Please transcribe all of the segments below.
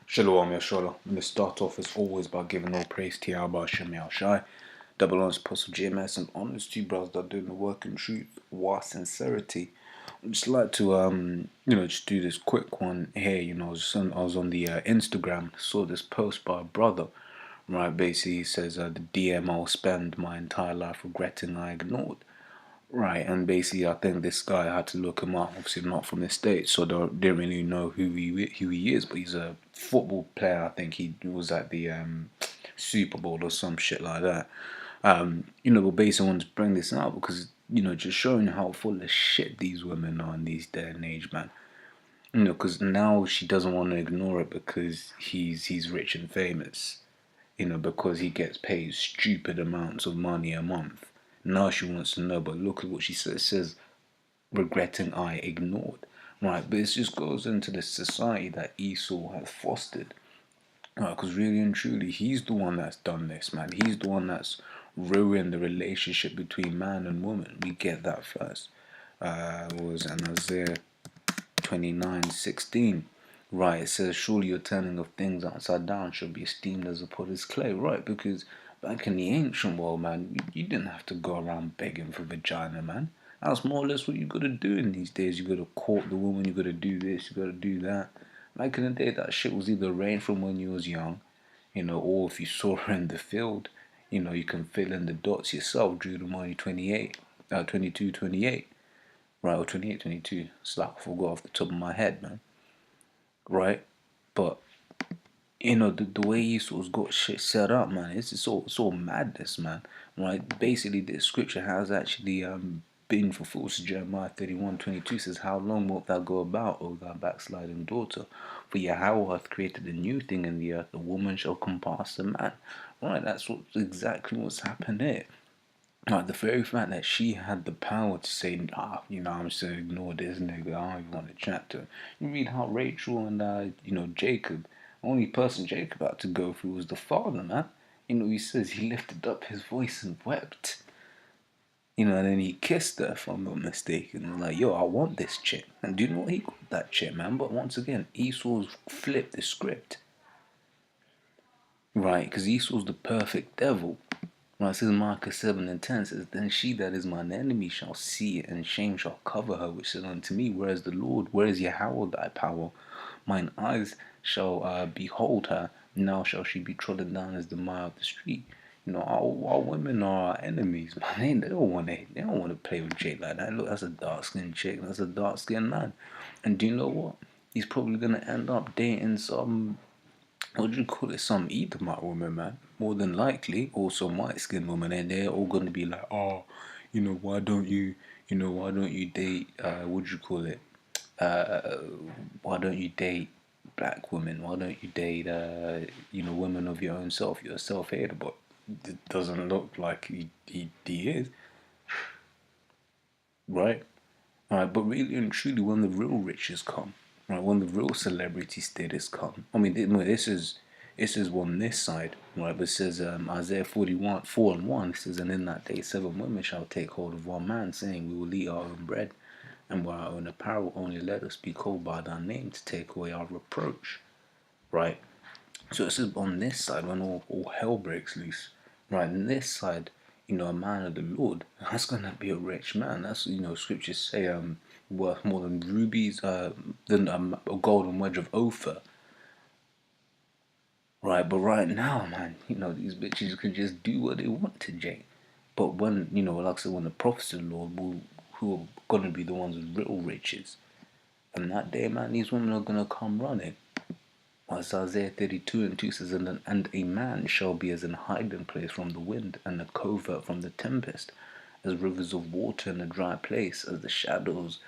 Shalom, Yashalom. I'm going to start off as always by giving all praise to Yahweh Hashem Shai, double honors Apostle GMS, and honors to you brothers that are doing the work in truth, war, sincerity. I'd just like to, just do this quick one here. I was on the Instagram, saw this post by a brother, right? Basically, he says, the DM I'll spend my entire life regretting I ignored. Right, and basically, I think this guy had to look him up. Obviously, not from the States, so they didn't really know who he is. But he's a football player. I think he was at the Super Bowl or some shit like that. But basically, I wanted to bring this out because just showing how full of shit these women are in these day and age, man. Because now she doesn't want to ignore it because he's rich and famous. Because he gets paid stupid amounts of money a month. Now she wants to know, but look at what she says. It says, regretting I ignored. Right, but it just goes into the society that Esau has fostered. Right, because really and truly, he's the one that's done this, man. He's the one that's ruined the relationship between man and woman. We get that first. What was it? In Isaiah 29:16. Right, it says, surely your turning of things upside down should be esteemed as a potter's clay. Right, because back in the ancient world, man, you didn't have to go around begging for vagina, man. That's more or less what you got to do in these days. You got to court the woman, you got to do this, you got to do that. Back in the day, that shit was either arranged from when you was young, or if you saw her in the field, you can fill in the dots yourself. Deuteronomy 22, 28. Right, or 28, 22. It's like I forgot off the top of my head, man. Right? But, the way he sort of got shit set up, man, it's all madness, man. Right? Basically, this scripture has actually been fulfilled. So Jeremiah 31:22 says, how long wilt thou go about, O thou backsliding daughter? For Yahweh hath created a new thing in the earth, a woman shall compass a man. Right, that's exactly what's happened here. Like, the very fact that she had the power to say, nah, I'm just gonna ignore this nigga, I don't even want to chat to him. You read how Rachel and, Jacob, only person Jacob had to go through was the father, man. He says he lifted up his voice and wept. And then he kissed her, if I'm not mistaken. And like, yo, I want this chick. And do you know what? He got that chick, man. But once again, Esau's flipped the script. Right, because Esau's the perfect devil. Right, it says Micah 7:10 says, then she that is mine enemy shall see it, and shame shall cover her, which said unto me, where is the Lord? Where is Yahweh thy power? Mine eyes shall behold her, now shall she be trodden down as the mire of the street. Our women are our enemies, man. They don't want to play with Jake like that. Look, that's a dark skinned chick, that's a dark skinned man. And do you know what? He's probably gonna end up dating some, what do you call it, some Edomite woman, man, more than likely, or some white skinned woman, and they're all gonna be like, oh, why don't you date, what do you call it, why don't you date black women? Why don't you date, women of your own self? You're a self-hater, but it doesn't look like he is, right? All right, but really and truly, when the real riches come, right, when the real celebrity status come, I mean, this is on this side, right? But it says Isaiah 41:4-1. It says, and in that day 7 women shall take hold of one man, saying, we will eat our own bread, and by our own apparel only let us be called by thy name to take away our reproach, right? So it says on this side, when all hell breaks loose, right? On this side, a man of the Lord, that's gonna be a rich man. That's, scriptures say worth more than rubies, than a golden wedge of Ophir. Right, but right now, man, these bitches can just do what they want to Jake. But when, like I said, when the prophets of the Lord who are gonna be the ones with real riches, and that day, man, these women are gonna come running. As Isaiah 32:2 says, and a man shall be as an hiding place from the wind, and a covert from the tempest, as rivers of water in a dry place, as the shadows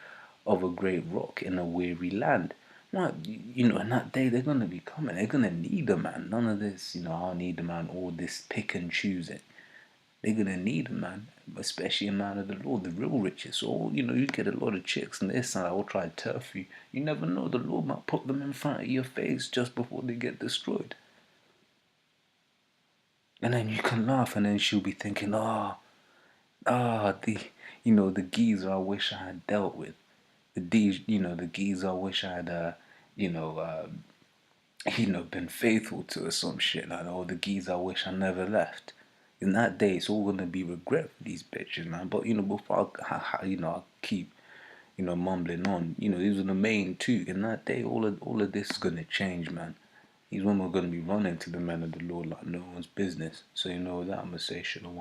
of a great rock in a weary land. Right, in that day they're gonna be coming. They're gonna need a man. None of this, I'll need a man, all this pick and choosing. They're gonna need a man, especially a man of the Lord, the real riches. So, you get a lot of chicks on this side, I'll try to turf you. You never know, the Lord might put them in front of your face just before they get destroyed. And then you can laugh, and then she'll be thinking, the geezer I wish I had dealt with. The geezer I wish I had, been faithful to or some shit like that, or the geese I wish I never left. In that day, it's all gonna be regret for these bitches, man. But before I keep, mumbling on. These are the main two. In that day, all of this is gonna change, man. These women are gonna be running to the men of the Lord like no one's business. So with that, I'm gonna say shalom.